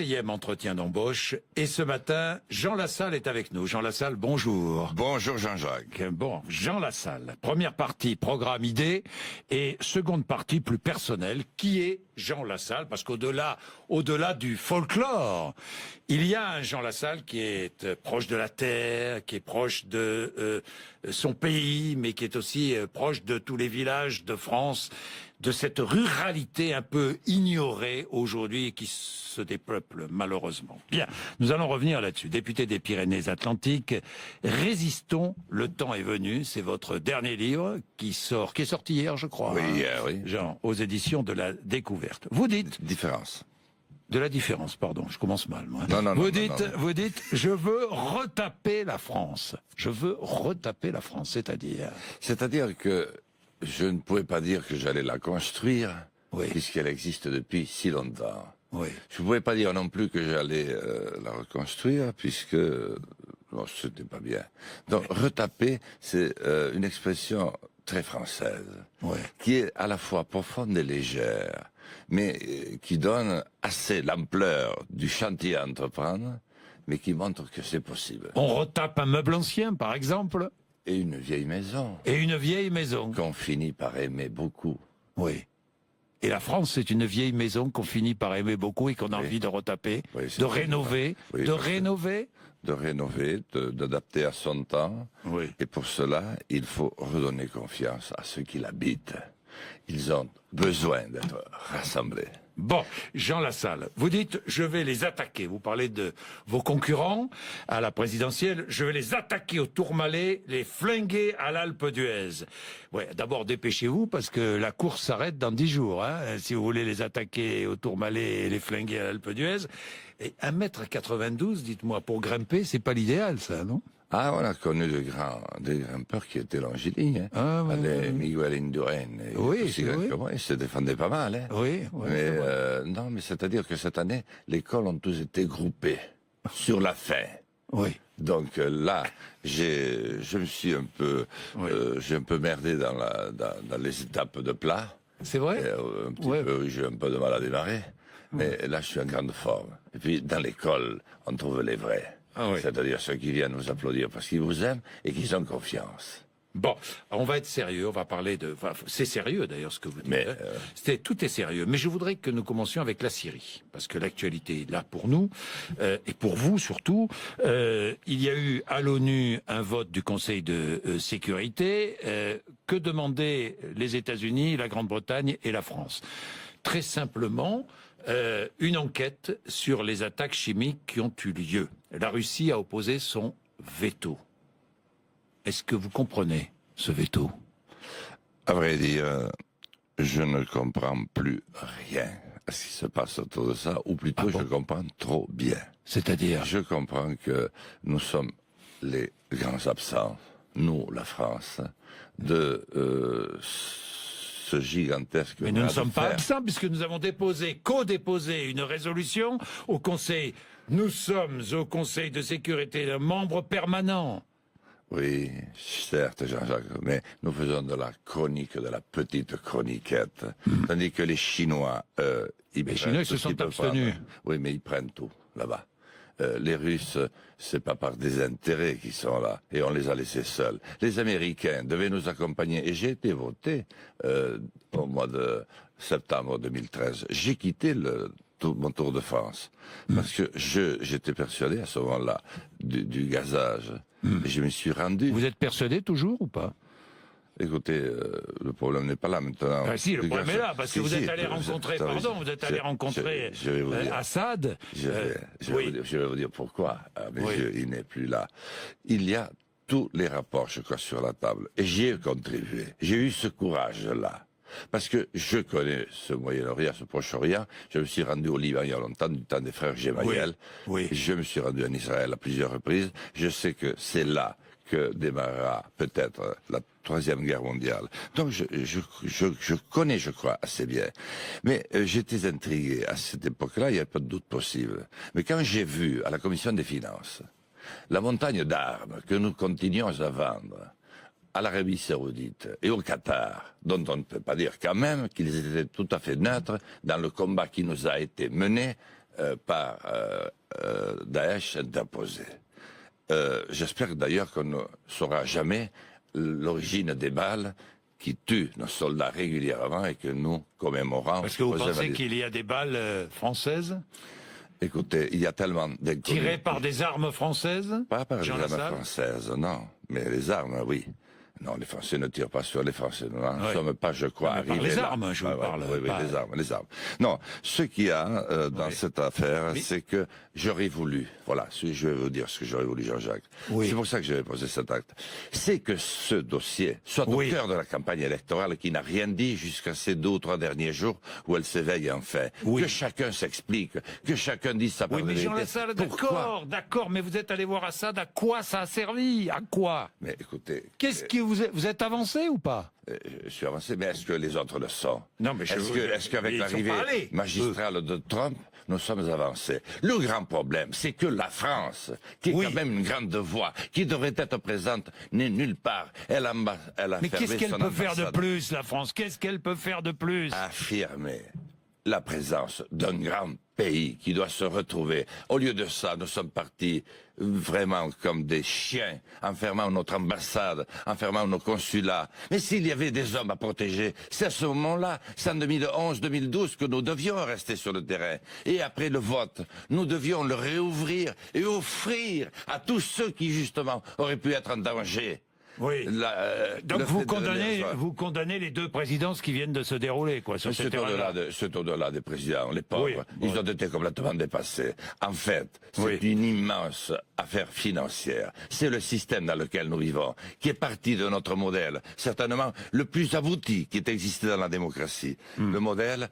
4e entretien d'embauche. Et ce matin, Jean Lassalle est avec nous. Jean Lassalle, bonjour. Bonjour Jean-Jacques. Bon, Jean Lassalle. Première partie, programme idée. Et seconde partie, plus personnelle. Qui est Jean Lassalle? Parce qu'au-delà du folklore, il y a un Jean Lassalle qui est proche de la terre, qui est proche de son pays, mais qui est aussi proche de tous les villages de France, de cette ruralité un peu ignorée aujourd'hui et qui se dépeuple malheureusement. Bien, nous allons revenir là-dessus. Député des Pyrénées-Atlantiques, Résistons, le temps est venu. C'est votre dernier livre qui est sorti hier, je crois. Oui, hier, oui. Jean, aux éditions de la Découverte. Vous dites... Différence. De la différence, pardon, je commence mal, moi. Non, vous dites, je veux retaper la France. Je veux retaper la France, c'est-à-dire... C'est-à-dire que je ne pouvais pas dire que j'allais la construire, oui, puisqu'elle existe depuis si longtemps. Oui. Je ne pouvais pas dire non plus que j'allais la reconstruire, puisque bon, c'était pas bien. Donc, retaper, c'est une expression très française, oui, qui est à la fois profonde et légère, mais qui donne assez l'ampleur du chantier à entreprendre, mais qui montre que c'est possible. On retape un meuble ancien, par exemple. Et une vieille maison. Et une vieille maison. Qu'on finit par aimer beaucoup. Oui. Et la France, c'est une vieille maison qu'on finit par aimer beaucoup et qu'on a envie de retaper, oui, de rénover, oui, de rénover. De rénover, d'adapter à son temps. Oui. Et pour cela, il faut redonner confiance à ceux qui l'habitent. Ils ont besoin d'être rassemblés. Bon, Jean Lassalle, vous dites, je vais les attaquer. Vous parlez de vos concurrents à la présidentielle. Je vais les attaquer au Tourmalet, les flinguer à l'Alpe d'Huez. Ouais, d'abord, dépêchez-vous, parce que la course s'arrête dans 10 jours, hein, si vous voulez les attaquer au Tourmalet et les flinguer à l'Alpe d'Huez. Et 1m92, dites-moi, pour grimper, c'est pas l'idéal, ça, non? Ah, on a connu des grimpeurs qui étaient longilignes. Hein. Ah, ouais, les Miguel Indurain. Oui, ils se défendaient pas mal. Hein. Oui, mais non, mais c'est-à-dire que cette année, les cols ont tous été groupés sur la fin. Oui. Donc là, je me suis un peu, j'ai un peu merdé dans les étapes de plat. C'est vrai. Un petit peu, j'ai un peu de mal à démarrer. Mais là, je suis en grande forme. Et puis, dans l'école, on trouve les vrais. Ah oui. C'est-à-dire ceux qui viennent vous applaudir parce qu'ils vous aiment et qu'ils ont confiance. Bon, on va être sérieux, on va parler de... Enfin, c'est sérieux d'ailleurs ce que vous dites. Mais tout est sérieux. Mais je voudrais que nous commencions avec la Syrie. Parce que l'actualité est là pour nous, et pour vous surtout. Il y a eu à l'ONU un vote du Conseil de sécurité. Que demandaient les États-Unis, la Grande-Bretagne et la France? Très simplement... une enquête sur les attaques chimiques qui ont eu lieu. La Russie a opposé son veto. Est-ce que vous comprenez ce veto? À vrai dire, je ne comprends plus rien à ce qui se passe autour de ça, ou plutôt je comprends trop bien. C'est-à-dire? Je comprends que nous sommes les grands absents, nous, la France, de... gigantesque. Mais nous ne sommes pas absents puisque nous avons co-déposé une résolution au Conseil. Nous sommes au Conseil de sécurité, un membre permanent. Oui, certes, Jean-Jacques, mais nous faisons de la chronique, de la petite chroniquette. Tandis que les Chinois, les Chinois se sont abstenus. Oui, mais ils prennent tout, là-bas. Les Russes, c'est pas par des intérêts qu'ils sont là, et on les a laissés seuls. Les Américains devaient nous accompagner, et j'ai été voté au mois de septembre 2013. J'ai quitté mon tour de France, parce que j'étais persuadé à ce moment-là du gazage, et je me suis rendu... Vous êtes persuadé toujours ou pas? Écoutez, le problème n'est pas là maintenant. Ah si, le problème est là, parce que vous êtes allé rencontrer, Assad. Je vais vous dire pourquoi. Il n'est plus là. Il y a tous les rapports, je crois, sur la table. Et j'y ai contribué. J'ai eu ce courage-là. Parce que je connais ce Moyen-Orient, ce Proche-Orient. Je me suis rendu au Liban il y a longtemps, du temps des frères Gemayel. Oui. Je me suis rendu en Israël à plusieurs reprises. Je sais que c'est là que démarrera peut-être la Troisième Guerre mondiale. Donc je connais, je crois, assez bien. Mais j'étais intrigué à cette époque-là, il n'y avait pas de doute possible. Mais quand j'ai vu à la Commission des Finances la montagne d'armes que nous continuons à vendre à l'Arabie Saoudite et au Qatar, dont on ne peut pas dire quand même qu'ils étaient tout à fait neutres dans le combat qui nous a été mené par Daesh interposée. J'espère d'ailleurs qu'on ne saura jamais l'origine des balles qui tuent nos soldats régulièrement et que nous commémorons. Est-ce que vous pensez qu'il y a des balles françaises Écoutez, il y a tellement d'inconnus. Tirées par des armes françaises? Pas par des armes françaises, non. Mais les armes, oui. Non, les Français ne tirent pas sur les Français. Nous ne sommes pas, je crois, arrivés par les là. armes, je vous parle. Oui, pas... les armes. Non, ce qu'il y a dans cette affaire, c'est que j'aurais voulu, voilà, je vais vous dire ce que j'aurais voulu, Jean-Jacques. C'est pour ça que j'avais posé cet acte. C'est que ce dossier soit au cœur de la campagne électorale qui n'a rien dit jusqu'à ces 2 ou 3 derniers jours où elle s'éveille enfin. Que chacun s'explique, que chacun dise sa part de vérité. Jean Lassalle, d'accord, mais vous êtes allé voir Assad, à quoi ça a servi? À quoi? Mais écoutez... Qu'est-ce que vous êtes avancé ou pas? Je suis avancé, mais est-ce que les autres le sont? Non, mais est-ce qu'avec l'arrivée magistrale de Trump, nous sommes avancés? Le grand problème, c'est que la France, qui est quand même une grande voix, qui devrait être présente, n'est nulle part. Elle a mais qu'est-ce qu'elle peut faire de plus, la France? Qu'est-ce qu'elle peut faire de plus? Affirmer la présence d'un grand pays qui doit se retrouver. Au lieu de ça, nous sommes partis vraiment comme des chiens, enfermant notre ambassade, enfermant nos consulats. Mais s'il y avait des hommes à protéger, c'est à ce moment-là, c'est en 2011-2012 que nous devions rester sur le terrain. Et après le vote, nous devions le réouvrir et offrir à tous ceux qui, justement, auraient pu être en danger. Oui. Donc vous condamnez les 2 présidences qui viennent de se dérouler, quoi. C'est au-delà des présidents, les pauvres. Ils ont été complètement dépassés. En fait, c'est une immense affaire financière. C'est le système dans lequel nous vivons, qui est parti de notre modèle, certainement le plus abouti qui ait existé dans la démocratie. Le modèle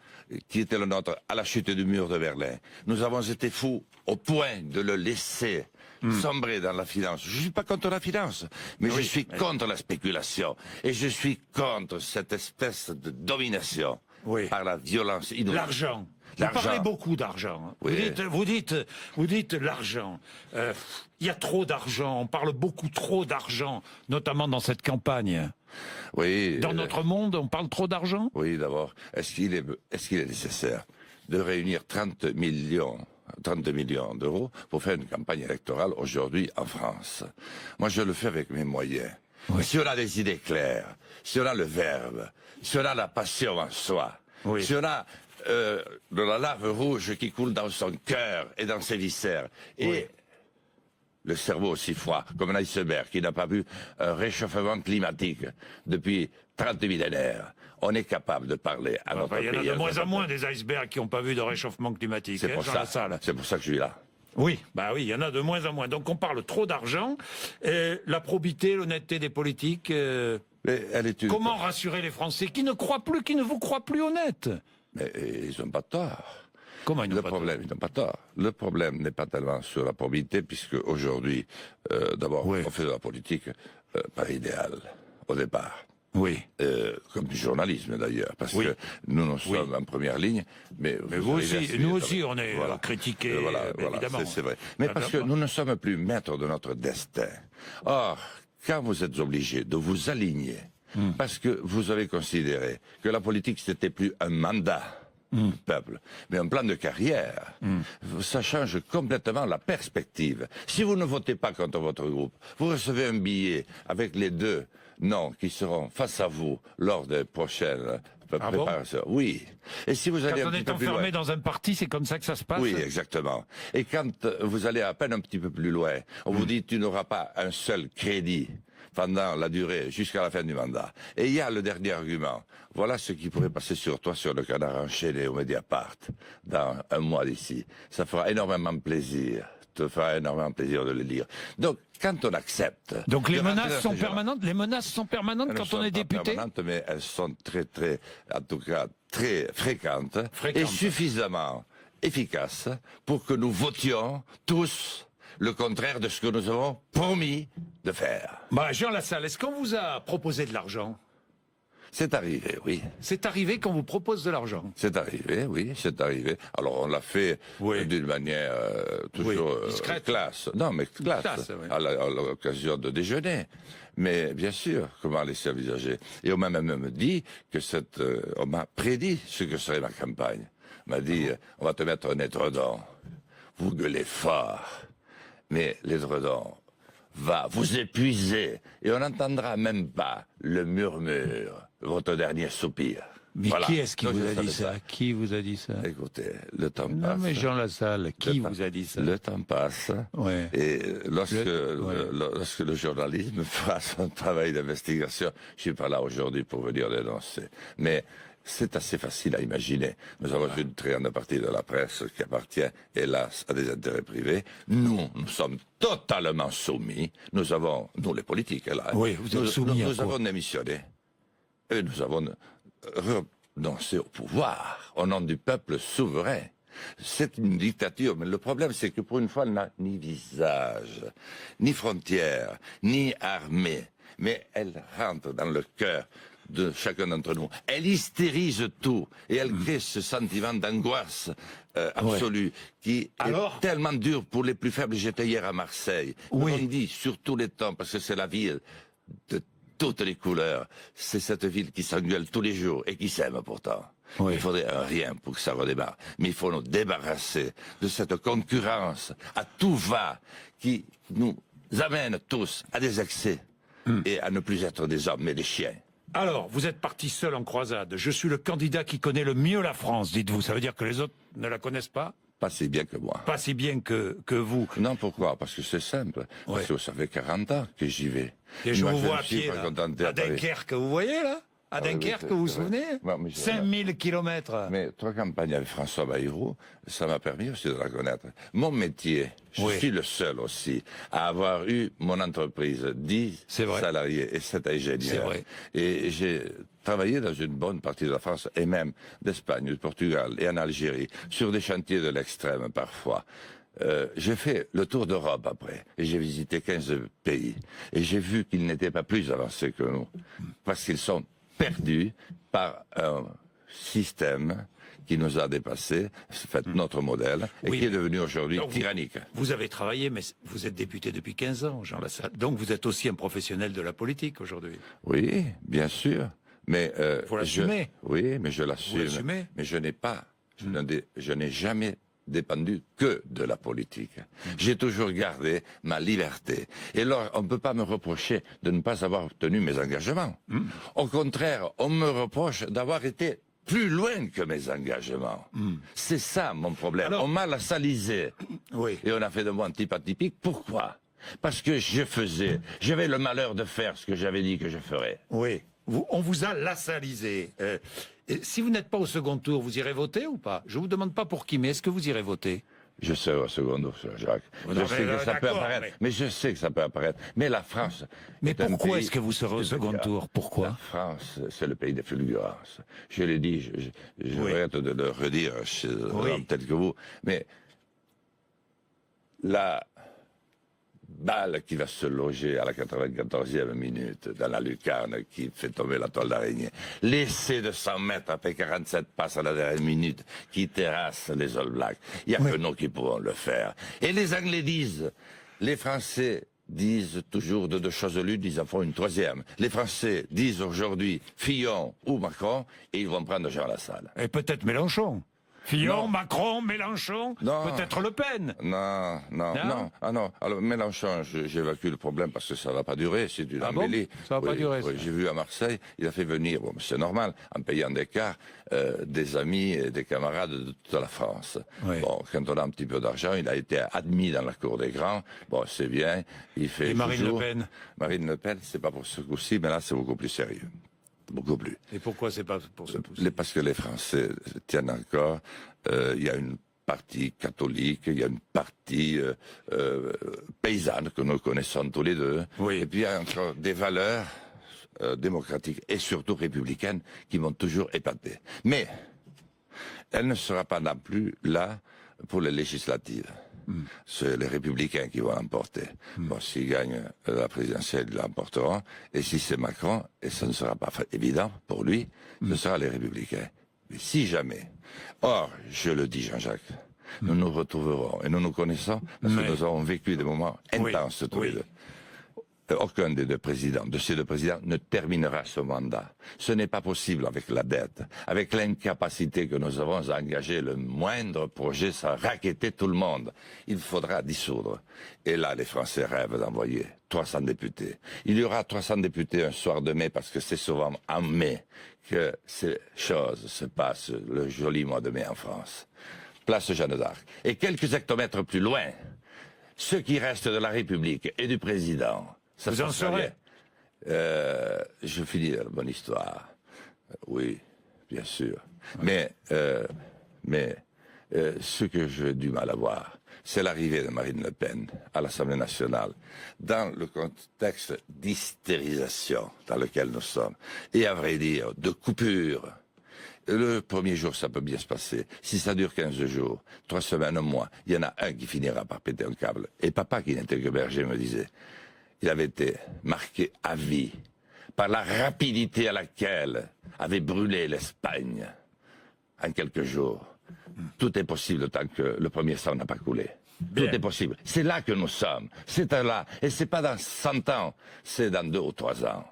qui était le nôtre à la chute du mur de Berlin. Nous avons été fous au point de le laisser sombrer dans la finance. Je suis pas contre la finance, mais je suis contre la spéculation. Et je suis contre cette espèce de domination par la violence inouïe. L'argent. Vous parlez beaucoup d'argent. Vous dites l'argent. Il y a trop d'argent. On parle beaucoup trop d'argent, notamment dans cette campagne. Oui. Dans notre monde, on parle trop d'argent? Oui, d'abord. Est-ce qu'il est nécessaire de réunir 30 millions d'euros pour faire une campagne électorale aujourd'hui en France? Moi, je le fais avec mes moyens. Si on a des idées claires, si on a le verbe, si on a la passion en soi, si on a de la lave rouge qui coule dans son cœur et dans ses viscères, et le cerveau aussi froid, comme un iceberg qui n'a pas vu un réchauffement climatique depuis 30 millénaires, on est capable de parler à notre pays. Il y en a de moins en moins des icebergs qui n'ont pas vu de réchauffement climatique. C'est pour ça que je suis là. Oui, il y en a de moins en moins. Donc on parle trop d'argent. La probité, l'honnêteté des politiques. Comment rassurer les Français qui ne vous croient plus honnête? Mais ils n'ont pas tort. Comment ils n'ont pas tort? Ils n'ont pas tort. Le problème n'est pas tellement sur la probité, puisque aujourd'hui, d'abord, on fait de la politique par idéal, au départ. Oui. Comme du journalisme d'ailleurs, parce que nous sommes en première ligne, mais vous aussi, nous aussi, on est critiqués, évidemment. C'est vrai. Mais parce que nous ne sommes plus maîtres de notre destin. Or, quand vous êtes obligés de vous aligner, parce que vous avez considéré que la politique c'était plus un mandat du peuple, mais un plan de carrière, ça change complètement la perspective. Si vous ne votez pas contre votre groupe, vous recevez un billet avec les 2 noms qui seront face à vous lors des prochaines préparations. Oui. Et si vous allez quand on est enfermé dans un parti, c'est comme ça que ça se passe? Oui, exactement. Et quand vous allez à peine un petit peu plus loin, on vous dit tu n'auras pas un seul crédit pendant la durée, jusqu'à la fin du mandat. Et il y a le dernier argument. Voilà ce qui pourrait passer sur toi sur le Canard enchaîné au Mediapart dans un mois d'ici. Ça fera énormément plaisir. Te fera énormément plaisir de le lire. Donc, quand on accepte... Donc les menaces sont permanentes. Les menaces sont permanentes quand on est député. Permanentes, mais elles sont en tout cas très fréquentes. Et suffisamment efficaces pour que nous votions tous le contraire de ce que nous avons promis de faire. Jean Lassalle, est-ce qu'on vous a proposé de l'argent? C'est arrivé, oui. C'est arrivé qu'on vous propose de l'argent? C'est arrivé, oui, c'est arrivé. Alors on l'a fait d'une manière toujours discrète. Classe. Non, mais classe, à l'occasion de déjeuner. Mais bien sûr, comment laisser envisager? Et on m'a même dit que on m'a prédit ce que serait ma campagne. m'a dit on va te mettre un édredon. Vous gueulez fort, mais l'édredon va vous épuiser et on n'entendra même pas le murmure, votre dernier soupir. Mais Voilà. qui est-ce qui Donc, vous je a dit savais ça? Qui vous a dit ça? Écoutez, le temps Non, passe. mais Jean Lassalle, qui Le vous a dit ça? Le temps passe. Ouais. Et lorsque Ouais. lorsque le journalisme fera son travail d'investigation, je suis pas là aujourd'hui pour venir dénoncer. Mais c'est assez facile à imaginer. Nous avons une très grande partie de la presse qui appartient, hélas, à des intérêts privés. Nous sommes totalement soumis. Nous, les politiques, là. Oui, vous êtes soumis à Nous quoi? avons démissionné. Et nous avons renoncé au pouvoir au nom du peuple souverain. C'est une dictature, mais le problème c'est que pour une fois elle n'a ni visage, ni frontières, ni armée, mais elle rentre dans le cœur de chacun d'entre nous. Elle hystérise tout et elle crée ce sentiment d'angoisse absolue qui est tellement dur pour les plus faibles. J'étais hier à Marseille. Oui. On dit sur tous les temps, parce que c'est la ville de toutes les couleurs. C'est cette ville qui s'engueule tous les jours et qui s'aime pourtant. Oui. Il faudrait rien pour que ça redémarre. Mais il faut nous débarrasser de cette concurrence à tout va qui nous amène tous à des excès et à ne plus être des hommes mais des chiens. Alors, vous êtes parti seul en croisade. Je suis le candidat qui connaît le mieux la France, dites-vous. Ça veut dire que les autres ne la connaissent pas? Pas si bien que moi. Pas si bien que vous. Non, pourquoi? Parce que c'est simple. Parce que ça fait 40 ans que j'y vais. Et je Moi, vous me vois à suis pied, pas là, contenté à Paris. Dunkerque, vous voyez, là? À oui, Dunkerque, oui, vous vous c'est souvenez? vrai. Ouais, mais 5000 kilomètres. Mais 3 campagnes avec François Bayrou, ça m'a permis aussi de la connaître. Mon métier, je suis le seul aussi à avoir eu mon entreprise, 10 salariés et 7 ingénieurs. C'est vrai. Et j'ai travaillé dans une bonne partie de la France et même d'Espagne, du Portugal et en Algérie, sur des chantiers de l'extrême parfois. J'ai fait le tour d'Europe après, et j'ai visité 15 pays. Et j'ai vu qu'ils n'étaient pas plus avancés que nous, parce qu'ils sont perdus par un système qui nous a dépassés, fait notre modèle, et qui est devenu aujourd'hui tyrannique. Vous avez travaillé, mais vous êtes député depuis 15 ans, Jean Lassalle. Donc vous êtes aussi un professionnel de la politique aujourd'hui. Oui, bien sûr. Mais faut l'assumer. Oui, mais je l'assume. Vous l'assumez. Mais je n'ai jamais dépendu que de la politique. J'ai toujours gardé ma liberté. Et alors, on ne peut pas me reprocher de ne pas avoir tenu mes engagements. Au contraire, on me reproche d'avoir été plus loin que mes engagements. C'est ça mon problème. Alors, on m'a lassalisé. Oui. Et on a fait de moi un type atypique. Pourquoi? Parce que j'avais le malheur de faire ce que j'avais dit que je ferais. Oui. On vous a lassalisé. Et si vous n'êtes pas au second tour, vous irez voter ou pas? Je vous demande pas pour qui, mais est-ce que vous irez voter? Je serai au second tour, Jacques. Je sais que ça peut apparaître. Mais je sais que ça peut apparaître. Mais la France. Mais pourquoi est-ce que vous serez au second tour? Pourquoi? La France, c'est le pays des fulgurances. Je l'ai dit, je regrette de le redire chez peut-être que vous. Mais la balle qui va se loger à la 94e minute dans la lucarne qui fait tomber la toile d'araignée. L'essai de 100 mètres après 47 passes à la dernière minute qui terrasse les All Blacks. Il n'y a que nous qui pouvons le faire. Et les Anglais disent, les Français disent toujours de deux choses l'une, ils en font une troisième. Les Français disent aujourd'hui Fillon ou Macron et ils vont prendre Jean Lassalle. Et peut-être Mélenchon. Fillon, Macron, Mélenchon, peut-être Le Pen. Non. Ah non. Alors Mélenchon, j'évacue le problème parce que ça va pas durer. C'est une embellie. Bon, ça va pas durer. Oui, j'ai vu à Marseille, il a fait venir, bon, c'est normal, en payant des cars, des amis et des camarades de toute la France. Oui. Bon, quand on a un petit peu d'argent, il a été admis dans la cour des grands. Bon, c'est bien. Il fait. Et Marine Le Pen. Marine Le Pen, c'est pas pour ce coup-ci, mais là, c'est beaucoup plus sérieux. Beaucoup plus. Et pourquoi c'est pas pour ce coup-ci? Parce que les Français tiennent encore. Il y a une partie catholique, il y a une partie paysanne que nous connaissons tous les deux. Oui. Et puis il y a encore des valeurs démocratiques et surtout républicaines qui m'ont toujours épaté. Mais elle ne sera pas non plus là pour les législatives. C'est les Républicains qui vont l'emporter. Bon, s'ils gagnent la présidentielle, ils l'emporteront. Et si c'est Macron, et ce ne sera pas évident pour lui, ce sera les Républicains. Mais si jamais, or, je le dis Jean-Jacques, nous nous retrouverons et nous nous connaissons parce que nous avons vécu des moments intenses tous les deux. aucun des deux présidents, de ces deux présidents, ne terminera ce mandat. Ce n'est pas possible avec la dette, avec l'incapacité que nous avons à engager le moindre projet sans raqueter tout le monde. Il faudra dissoudre. Et là, les Français rêvent d'envoyer 300 députés. Il y aura 300 députés un soir de mai, parce que c'est souvent en mai que ces choses se passent, le joli mois de mai en France. Place Jeanne d'Arc. Et quelques hectomètres plus loin, ceux qui restent de la République et du président, ça vous en saurez. Je finis la bonne histoire. Oui, bien sûr. Mais ce que j'ai du mal à voir, c'est l'arrivée de Marine Le Pen à l'Assemblée nationale, dans le contexte d'hystérisation dans lequel nous sommes, et à vrai dire, de coupure. Le premier jour, ça peut bien se passer. Si ça dure 15 jours, 3 semaines, un mois, il y en a un qui finira par péter un câble. Et papa, qui n'était que berger, me disait, il avait été marqué à vie par la rapidité à laquelle avait brûlé l'Espagne en quelques jours. Tout est possible tant que le premier sang n'a pas coulé. Bien. Tout est possible. C'est là que nous sommes. C'est là. Et c'est pas dans 100 ans, c'est dans 2 ou 3 ans.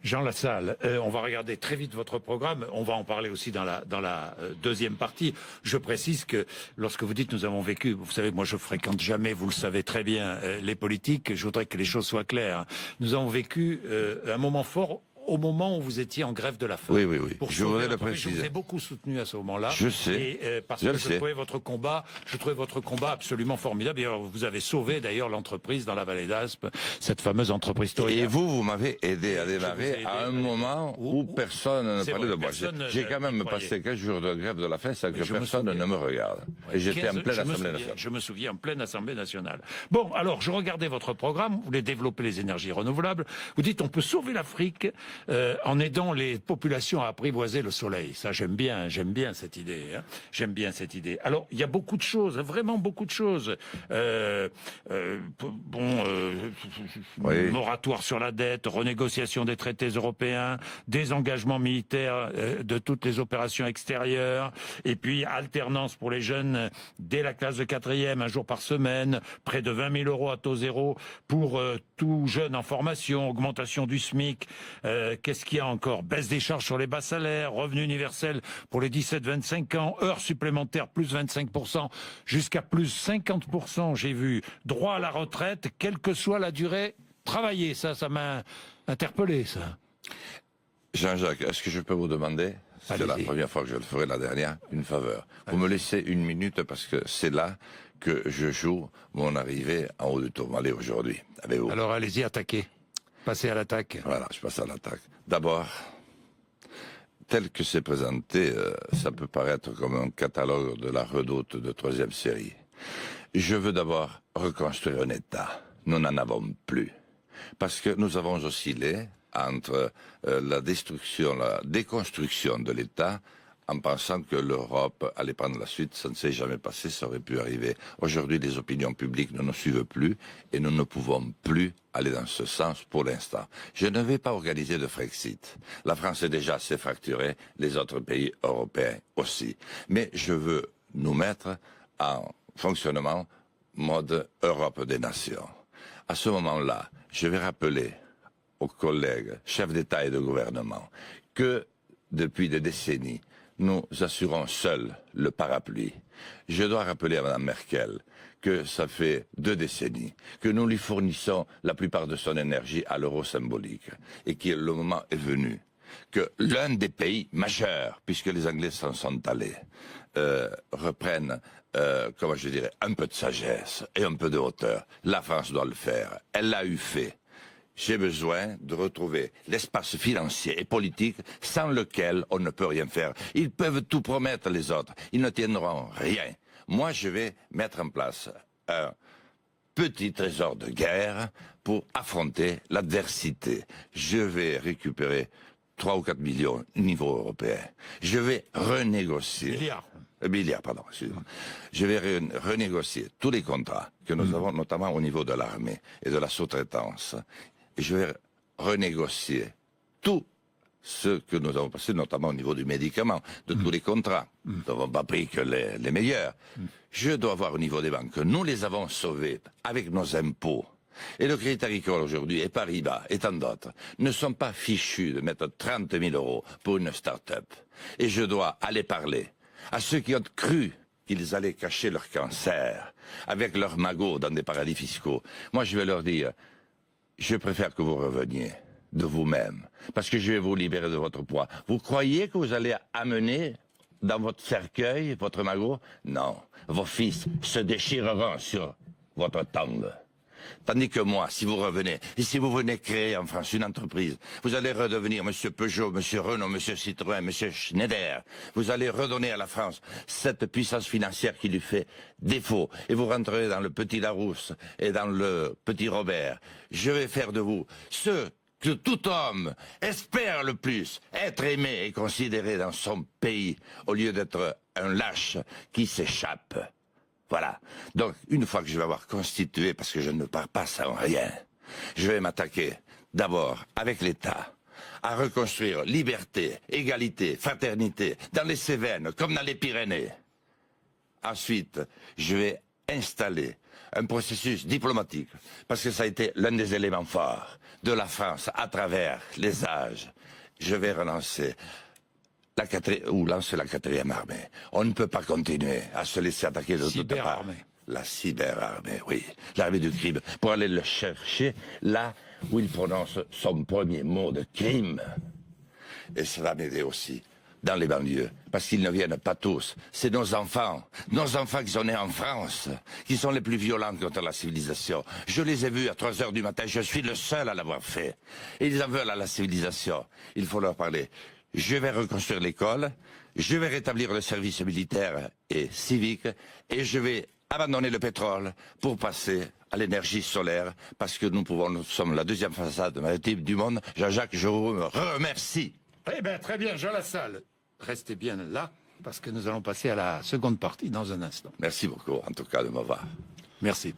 Jean Lassalle, on va regarder très vite votre programme. On va en parler aussi dans la deuxième partie. Je précise que lorsque vous dites nous avons vécu, vous savez, moi je fréquente jamais, vous le savez très bien, les politiques. Je voudrais que les choses soient claires. Nous avons vécu un moment fort au moment où vous étiez en grève de la faim. Oui, oui, oui. Je voudrais le Je préciser. vous ai beaucoup soutenu à ce moment-là. Je sais. Et parce que je trouvais votre combat absolument formidable. Et vous avez sauvé d'ailleurs l'entreprise dans la vallée d'Aspe, cette fameuse entreprise taurière. Et vous m'avez aidé à démarrer à un moment où personne ne parlait de moi. J'ai quand même passé 15 jours de grève de la faim sans que personne ne me regarde. Et j'étais en pleine Assemblée nationale. Je me souviens, en pleine Assemblée nationale. Bon, alors, je regardais votre programme. Vous voulez développer les énergies renouvelables. Vous dites on peut sauver l'Afrique en aidant les populations à apprivoiser le soleil. Ça, j'aime bien cette idée. Hein. J'aime bien cette idée. Alors, il y a beaucoup de choses, vraiment beaucoup de choses. Moratoire sur la dette, renégociation des traités européens, désengagement militaire de toutes les opérations extérieures, et puis alternance pour les jeunes dès la classe de 4e, 1 jour par semaine, près de 20 000 € à taux zéro pour tout jeune en formation, augmentation du SMIC. Qu'est-ce qu'il y a encore? Baisse des charges sur les bas salaires, revenu universel pour les 17-25 ans, heures supplémentaires plus 25%, jusqu'à plus 50%, j'ai vu. Droit à la retraite, quelle que soit la durée travaillée. Ça m'a interpellé, ça. Jean-Jacques, est-ce que je peux vous demander, c'est la première fois que je le ferai, la dernière, une faveur. Vous me laissez 1 minute parce que c'est là que je joue mon arrivée en haut du Tourmalet aujourd'hui. Avez-vous? Alors allez-y, attaquez. Passez à l'attaque. Voilà, je passe à l'attaque. D'abord, tel que c'est présenté, ça peut paraître comme un catalogue de la Redoute de 3e série. Je veux d'abord reconstruire un État. Nous n'en avons plus. Parce que nous avons oscillé entre la destruction, la déconstruction de l'État, en pensant que l'Europe allait prendre la suite. Ça ne s'est jamais passé, ça aurait pu arriver. Aujourd'hui, les opinions publiques ne nous suivent plus et nous ne pouvons plus aller dans ce sens pour l'instant. Je ne vais pas organiser de Frexit. La France est déjà assez fracturée, les autres pays européens aussi. Mais je veux nous mettre en fonctionnement mode Europe des nations. À ce moment-là, je vais rappeler aux collègues, chefs d'État et de gouvernement, que depuis des décennies, nous assurons seuls le parapluie. Je dois rappeler à Mme Merkel que ça fait 2 décennies que nous lui fournissons la plupart de son énergie à l'euro symbolique et que le moment est venu que l'un des pays majeurs, puisque les Anglais s'en sont allés, reprennent, comment je dirais, un peu de sagesse et un peu de hauteur. La France doit le faire. Elle l'a eu fait. J'ai besoin de retrouver l'espace financier et politique sans lequel on ne peut rien faire. Ils peuvent tout promettre, les autres. Ils ne tiendront rien. Moi, je vais mettre en place un petit trésor de guerre pour affronter l'adversité. Je vais récupérer 3 ou 4 millions au niveau européen. Je vais renégocier... Milliards, pardon, excusez-moi. Je vais renégocier tous les contrats que nous avons, notamment au niveau de l'armée et de la sous-traitance. Et je vais renégocier tout ce que nous avons passé, notamment au niveau du médicament, de tous les contrats. Nous n'avons pas pris que les meilleurs. Je dois voir au niveau des banques. Nous les avons sauvés avec nos impôts. Et le Crédit Agricole aujourd'hui, et Paribas, et tant d'autres, ne sont pas fichus de mettre 30 000 euros pour une start-up. Et je dois aller parler à ceux qui ont cru qu'ils allaient cacher leur cancer avec leurs magots dans des paradis fiscaux. Moi, je vais leur dire, je préfère que vous reveniez de vous-même, parce que je vais vous libérer de votre poids. Vous croyez que vous allez amener dans votre cercueil votre magot? Non, vos fils se déchireront sur votre tombe. Tandis que moi, si vous revenez, et si vous venez créer en France une entreprise, vous allez redevenir Monsieur Peugeot, Monsieur Renault, Monsieur Citroën, Monsieur Schneider. Vous allez redonner à la France cette puissance financière qui lui fait défaut. Et vous rentrerez dans le petit Larousse et dans le petit Robert. Je vais faire de vous ce que tout homme espère le plus, être aimé et considéré dans son pays, au lieu d'être un lâche qui s'échappe. Voilà. Donc, une fois que je vais avoir constitué, parce que je ne pars pas sans rien, je vais m'attaquer d'abord avec l'État à reconstruire liberté, égalité, fraternité, dans les Cévennes comme dans les Pyrénées. Ensuite, je vais installer un processus diplomatique, parce que ça a été l'un des éléments forts de la France à travers les âges. Je vais relancer lancer la 4e armée. On ne peut pas continuer à se laisser attaquer de toutes parts. La cyberarmée, oui. L'armée du crime. Pour aller le chercher là où il prononce son premier mot de crime. Et ça va m'aider aussi dans les banlieues. Parce qu'ils ne viennent pas tous. C'est nos enfants qui sont nés en France, qui sont les plus violents contre la civilisation. Je les ai vus à 3 heures du matin. Je suis le seul à l'avoir fait. Et ils en veulent à la civilisation. Il faut leur parler. Je vais reconstruire l'école, je vais rétablir le service militaire et civique, et je vais abandonner le pétrole pour passer à l'énergie solaire, parce que nous sommes la 2e façade maritime du monde. Jean-Jacques, je vous remercie. Eh bien, très bien, Jean Lassalle. Restez bien là, parce que nous allons passer à la seconde partie dans un instant. Merci beaucoup, en tout cas, de m'avoir. Merci.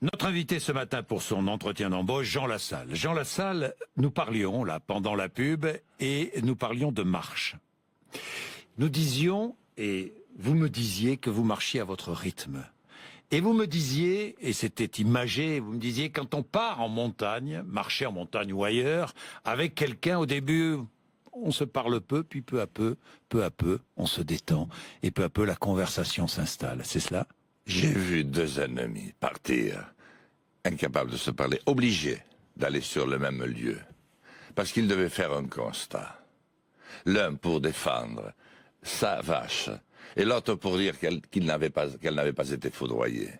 Notre invité ce matin pour son entretien d'embauche, Jean Lassalle. Jean Lassalle, nous parlions là pendant la pub et nous parlions de marche. Nous disions, et vous me disiez que vous marchiez à votre rythme. Et vous me disiez, et c'était imagé, vous me disiez quand on part en montagne, marcher en montagne ou ailleurs, avec quelqu'un au début, on se parle peu, puis peu à peu, on se détend. Et peu à peu, la conversation s'installe. C'est cela ? J'ai vu 2 ennemis partir, incapables de se parler, obligés d'aller sur le même lieu, parce qu'ils devaient faire un constat. L'un pour défendre sa vache, et l'autre pour dire qu'elle n'avait pas été foudroyée.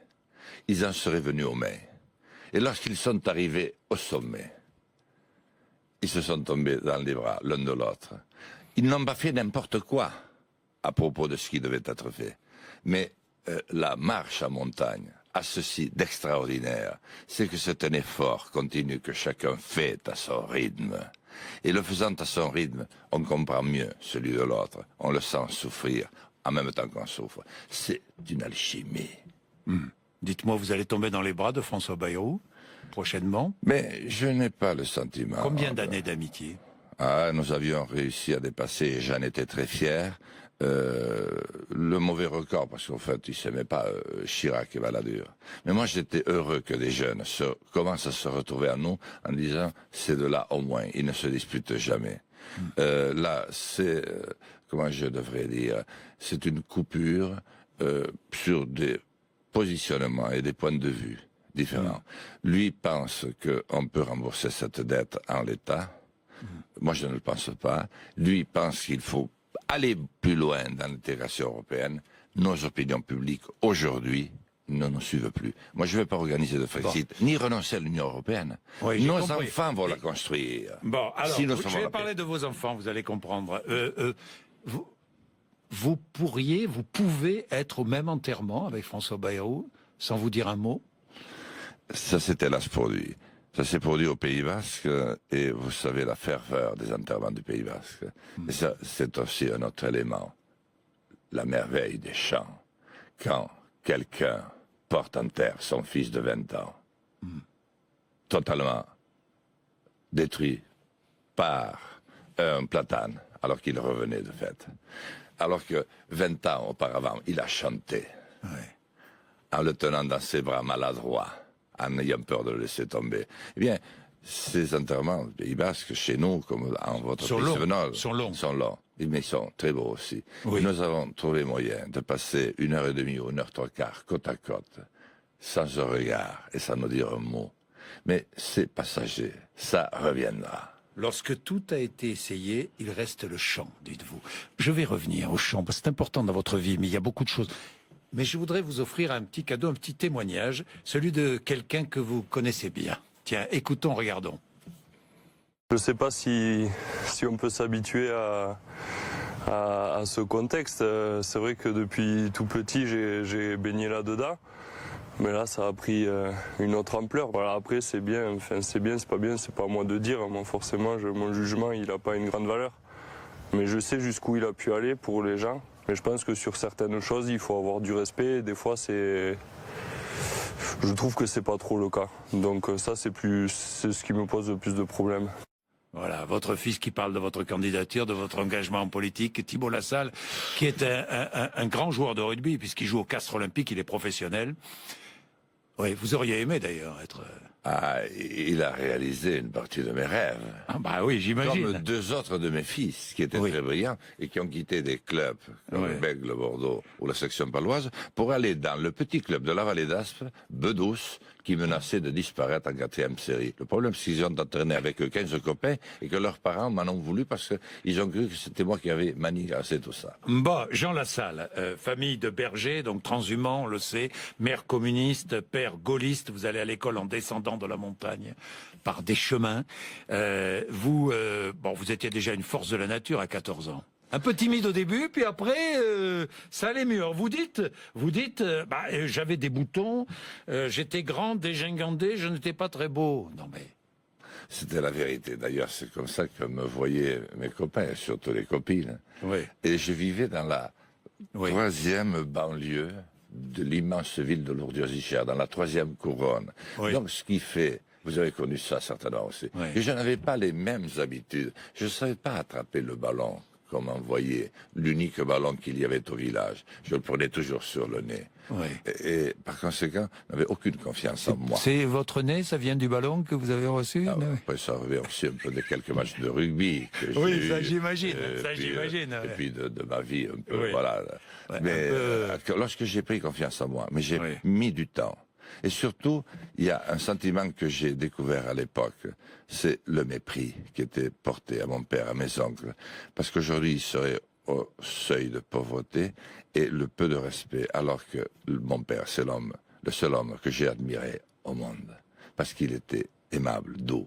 Ils en seraient venus aux mains. Et lorsqu'ils sont arrivés au sommet, ils se sont tombés dans les bras l'un de l'autre. Ils n'ont pas fait n'importe quoi à propos de ce qui devait être fait. Mais la marche en montagne a ceci d'extraordinaire, c'est que c'est un effort continu que chacun fait à son rythme. Et le faisant à son rythme, on comprend mieux celui de l'autre. On le sent souffrir en même temps qu'on souffre. C'est une alchimie. Dites-moi, vous allez tomber dans les bras de François Bayrou prochainement? Mais je n'ai pas le sentiment. Combien d'années d'amitié? Nous avions réussi à dépasser, et j'en étais très fier, le mauvais record, parce qu'en fait, ils s'aimaient pas, Chirac et Balladur. Mais moi, j'étais heureux que des jeunes commencent à se retrouver à nous en disant, ces deux-là, au moins, ils ne se disputent jamais. Là, c'est, comment je devrais dire, c'est une coupure sur des positionnements et des points de vue différents. Lui pense qu'on peut rembourser cette dette en l'état. Moi, je ne le pense pas. Lui pense qu'il faut aller plus loin dans l'intégration européenne. Nos opinions publiques, aujourd'hui, ne nous suivent plus. Moi, je ne vais pas organiser de Frexit, ni renoncer à l'Union européenne. Oui, nos enfants vont la construire. Bon, alors, si je vais parler de vos enfants, vous allez comprendre. Vous pouvez être au même enterrement avec François Bayrou, sans vous dire un mot? Ça s'est hélas produit. Ça s'est produit au Pays Basque, et vous savez la ferveur des enterrements du Pays Basque. Et ça, c'est aussi un autre élément. La merveille des chants. Quand quelqu'un porte en terre son fils de 20 ans, totalement détruit par un platane alors qu'il revenait de fête. Alors que 20 ans auparavant, il a chanté, en le tenant dans ses bras maladroits, en ayant peur de le laisser tomber. Eh bien, ces enterrements au Pays Basque, chez nous, comme en votre pays sévenol, sont longs. Mais ils sont très beaux aussi. Oui. Nous avons trouvé moyen de passer 1h30 ou 1h15 côte à côte, sans un regard et sans nous dire un mot. Mais c'est passager, ça reviendra. Lorsque tout a été essayé, il reste le chant, dites-vous. Je vais revenir au chant, parce que c'est important dans votre vie, mais il y a beaucoup de choses. Mais je voudrais vous offrir un petit cadeau, un petit témoignage, celui de quelqu'un que vous connaissez bien. Tiens, écoutons, regardons. Je ne sais pas si on peut s'habituer à ce contexte. C'est vrai que depuis tout petit, j'ai baigné là-dedans. Mais là, ça a pris une autre ampleur. Voilà, après, c'est bien, enfin, c'est bien, c'est pas bien, c'est pas à moi de dire. Moi, forcément, mon jugement, il n'a pas une grande valeur. Mais je sais jusqu'où il a pu aller pour les gens. Mais je pense que sur certaines choses, il faut avoir du respect. Des fois, je trouve que c'est pas trop le cas. Donc ça, c'est ce qui me pose le plus de problèmes. Voilà, votre fils qui parle de votre candidature, de votre engagement en politique, Thibault Lassalle, qui est un grand joueur de rugby, puisqu'il joue au Castres Olympique, il est professionnel. Oui, vous auriez aimé d'ailleurs être... Ah, il a réalisé une partie de mes rêves. Ah bah oui, j'imagine. Comme 2 autres de mes fils, qui étaient très brillants, et qui ont quitté des clubs, comme le Bègle, Bordeaux, ou la section paloise, pour aller dans le petit club de la vallée d'Aspe, Bedouce, qui menaçait de disparaître en 4e série. Le problème, c'est qu'ils ont entraîné avec eux 15 copains, et que leurs parents m'en ont voulu parce qu'ils ont cru que c'était moi qui avais manigancé tout ça. Bon, Jean Lassalle, famille de bergers, donc transhumant, on le sait, mère communiste, père gaulliste, vous allez à l'école en descendant de la montagne par des chemins. Vous étiez déjà une force de la nature à 14 ans. Un peu timide au début, puis après, ça allait mieux. Vous dites, j'avais des boutons, j'étais grand, dégingandé, je n'étais pas très beau. Non mais... C'était la vérité. D'ailleurs, c'est comme ça que me voyaient mes copains, surtout les copines. Oui. Et je vivais dans la 3e banlieue de l'immense ville de Lourdes-Zichère, dans la 3e couronne. Oui. Donc, ce qui fait... Vous avez connu ça certainement aussi. Oui. Et je n'avais pas les mêmes habitudes. Je ne savais pas attraper le ballon comme envoyer l'unique ballon qu'il y avait au village. Je le prenais toujours sur le nez. Oui. Et par conséquent, je n'avais aucune confiance en moi. C'est votre nez, ça vient du ballon que vous avez reçu? Après, ça revient aussi un peu de quelques matchs de rugby. Que oui, ça j'imagine. Et puis de ma vie, un peu, voilà. Ouais, mais lorsque j'ai pris confiance en moi, mais j'ai mis du temps. Et surtout, il y a un sentiment que j'ai découvert à l'époque, c'est le mépris qui était porté à mon père, à mes oncles. Parce qu'aujourd'hui, ils seraient au seuil de pauvreté et le peu de respect, alors que mon père, c'est le seul homme que j'ai admiré au monde. Parce qu'il était aimable, doux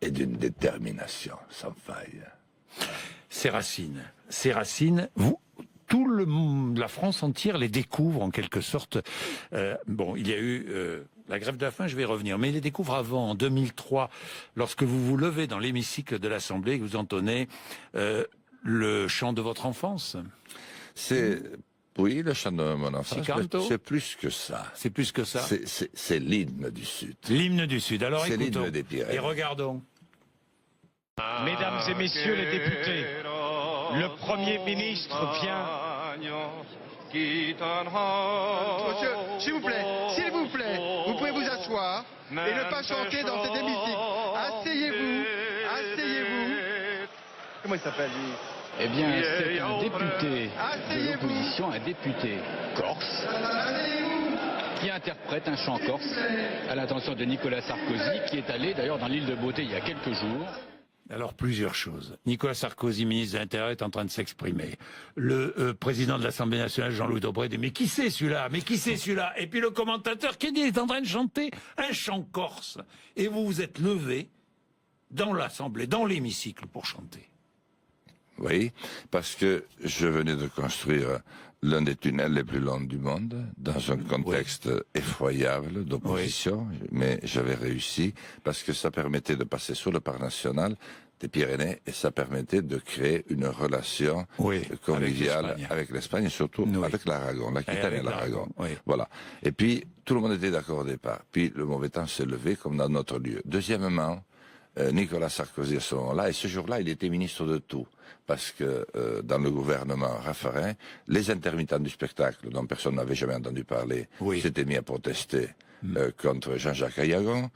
et d'une détermination sans faille. Ces racines, vous... la France entière les découvre en quelque sorte. Il y a eu la grève de la faim, je vais revenir, mais ils les découvrent avant, en 2003, lorsque vous vous levez dans l'hémicycle de l'Assemblée et que vous entonnez le chant de votre enfance. Oui, le chant de mon enfance, c'est plus que ça. C'est plus que ça. C'est l'hymne du Sud. L'hymne du Sud. Alors écoutons. C'est l'hymne des Pyrénées. Et regardons. Mesdames et messieurs les députés, le Premier ministre vient... Monsieur, s'il vous plaît, vous pouvez vous asseoir et ne pas chanter dans cet hémicycle. Asseyez-vous. Comment il s'appelle, lui? Eh bien, c'est un député de l'opposition, un député corse, qui interprète un chant corse à l'intention de Nicolas Sarkozy, qui est allé d'ailleurs dans l'île de Beauté il y a quelques jours. Alors, plusieurs choses. Nicolas Sarkozy, ministre de l'Intérieur, est en train de s'exprimer. Le président de l'Assemblée nationale, Jean-Louis Debré, dit « Mais qui c'est celui-là? Mais qui c'est celui-là ?» Et puis le commentateur qui dit « Il est en train de chanter un chant corse. » Et vous vous êtes levé dans l'Assemblée, dans l'hémicycle, pour chanter. Oui, parce que je venais de construire l'un des tunnels les plus longs du monde, dans un contexte effroyable d'opposition, mais j'avais réussi, parce que ça permettait de passer sur le parc national des Pyrénées, et ça permettait de créer une relation conviviale avec l'Espagne, et surtout avec l'Aragon, l'Aquitaine et l'Aragon. Voilà. Et puis, tout le monde était d'accord au départ. Puis, le mauvais temps s'est levé, comme dans notre lieu. Deuxièmement, Nicolas Sarkozy à ce moment-là, et ce jour-là, il était ministre de tout. parce que dans le gouvernement Raffarin, les intermittents du spectacle, dont personne n'avait jamais entendu parler, s'étaient mis à protester contre Jean-Jacques Ayagon.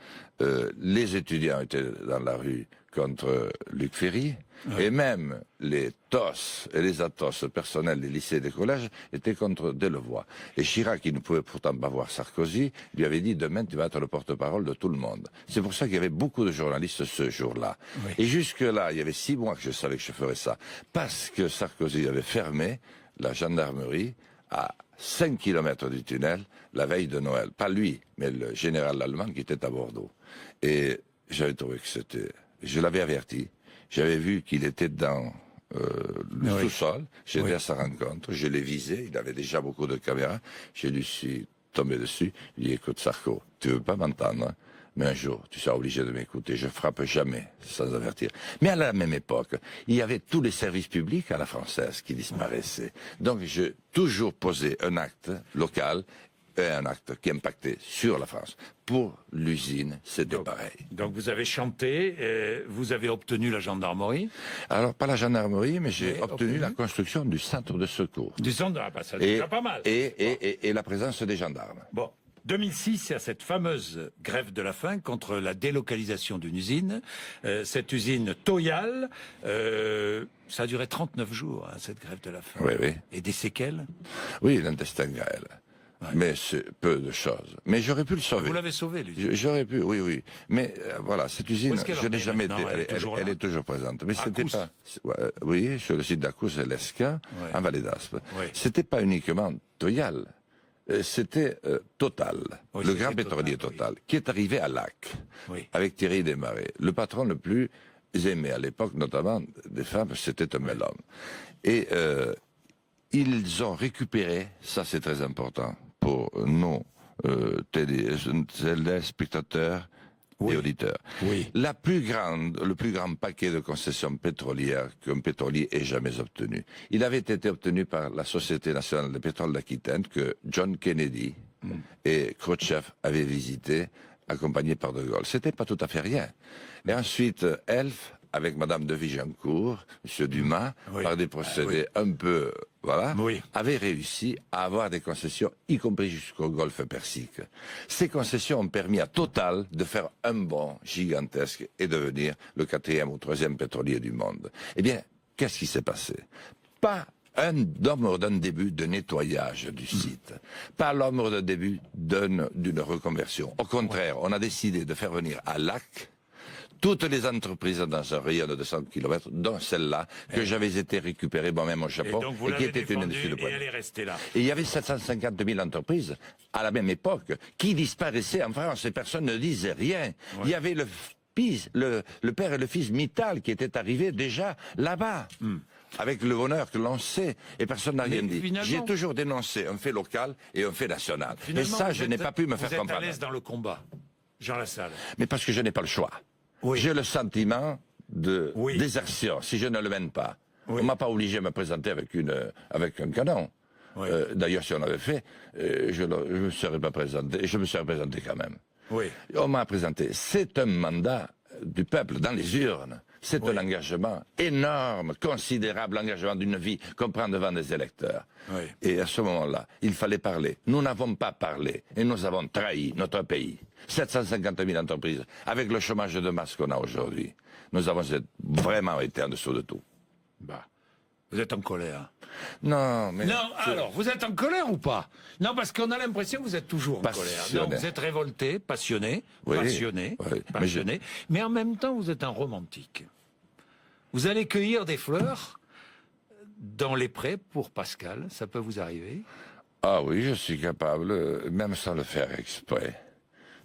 Les étudiants étaient dans la rue contre Luc Ferry. Et même les TOS et les ATOS personnels des lycées et des collèges étaient contre Delevoye. Et Chirac, qui ne pouvait pourtant pas voir Sarkozy, lui avait dit « Demain, tu vas être le porte-parole de tout le monde ». C'est pour ça qu'il y avait beaucoup de journalistes ce jour-là. Et jusque-là, il y avait 6 mois que je savais que je ferais ça. Parce que Sarkozy avait fermé la gendarmerie à 5 kilomètres du tunnel la veille de Noël. Pas lui, mais le général allemand qui était à Bordeaux. Et j'avais trouvé que c'était... Je l'avais averti. J'avais vu qu'il était dans le sous-sol. J'étais à sa rencontre. Je l'ai visé. Il avait déjà beaucoup de caméras. Je lui suis tombé dessus. Il dit, écoute, Sarko, tu veux pas m'entendre, mais un jour, tu seras obligé de m'écouter. Je frappe jamais sans avertir. Mais à la même époque, il y avait tous les services publics à la française qui disparaissaient. Donc, j'ai toujours posé un acte local et un acte qui impactait sur la France. Pour l'usine, c'était pareil. Donc vous avez chanté, vous avez obtenu la gendarmerie. Alors, pas la gendarmerie, mais j'ai obtenu la construction du centre de secours. Du centre, ça c'est déjà pas mal. Et la présence des gendarmes. Bon. 2006, il y a cette fameuse grève de la faim contre la délocalisation d'une usine. Cette usine Toyal, ça a duré 39 jours, hein, cette grève de la faim. Oui, oui. Et des séquelles? Oui, l'intestin grêle. Mais c'est peu de choses. Mais j'aurais pu le sauver. Vous l'avez sauvé, l'usine. J'aurais pu, oui, oui. Mais voilà, cette usine, je n'ai jamais été. Elle est toujours présente. Mais c'était pas. Oui, sur le site d'Acous et l'Esca, en Vallée d'Aspe. C'était pas uniquement Toyal. C'était Total, le grand pétrolier Total, qui est arrivé à Lac, avec Thierry Desmarais. Le patron le plus aimé à l'époque, notamment des femmes, c'était un bel homme. Et ils ont récupéré, ça c'est très important, pour nos téléspectateurs et auditeurs. Le plus grand paquet de concessions pétrolières qu'un pétrolier ait jamais obtenu. Il avait été obtenu par la Société nationale de pétrole d'Aquitaine que John Kennedy et Khrouchtchev avaient visité, accompagnés par De Gaulle. C'était pas tout à fait rien. Et ensuite, Elf, avec Madame de Vigencourt, Monsieur Dumas, par des procédés un peu, avait réussi à avoir des concessions, y compris jusqu'au golfe Persique. Ces concessions ont permis à Total de faire un bond gigantesque et devenir le 4e ou 3e pétrolier du monde. Eh bien, qu'est-ce qui s'est passé? Pas l'ombre d'un début de nettoyage du site, pas l'ombre d'un début d'une reconversion. Au contraire, on a décidé de faire venir à Lac toutes les entreprises dans un rayon de 100 km, dont celle-là, que j'avais été récupérée moi-même au Japon, et qui était une industrie de pointe. Elle est restée là. Et il y avait 750 000 entreprises, à la même époque, qui disparaissaient en France, et personne ne disait rien. Il y avait le père et le fils Mittal qui étaient arrivés déjà là-bas. Avec le bonheur que l'on sait, et personne n'a rien dit. J'ai toujours dénoncé un fait local et un fait national. Et ça, je n'ai pas pu me faire comprendre. Vous êtes à l'aise dans le combat, Jean Lassalle. Mais parce que je n'ai pas le choix. J'ai le sentiment de désertion si je ne le mène pas. On ne m'a pas obligé à me présenter avec un canon. D'ailleurs, si on l'avait fait, je ne me serais pas présenté, et je me serais présenté quand même. On m'a présenté. C'est un mandat du peuple dans les urnes. C'est un engagement énorme, considérable engagement d'une vie qu'on prend devant des électeurs. Et à ce moment-là, il fallait parler. Nous n'avons pas parlé et nous avons trahi notre pays. 750 000 entreprises, avec le chômage de masse qu'on a aujourd'hui. Nous avons vraiment été en dessous de tout. Vous êtes en colère. Non, mais... Non, alors, vous êtes en colère ou pas? Non, parce qu'on a l'impression que vous êtes toujours en colère. Non, vous êtes révolté, passionné, mais en même temps, vous êtes un romantique. Vous allez cueillir des fleurs dans les prés pour Pascal, ça peut vous arriver? Ah oui, je suis capable, même sans le faire exprès.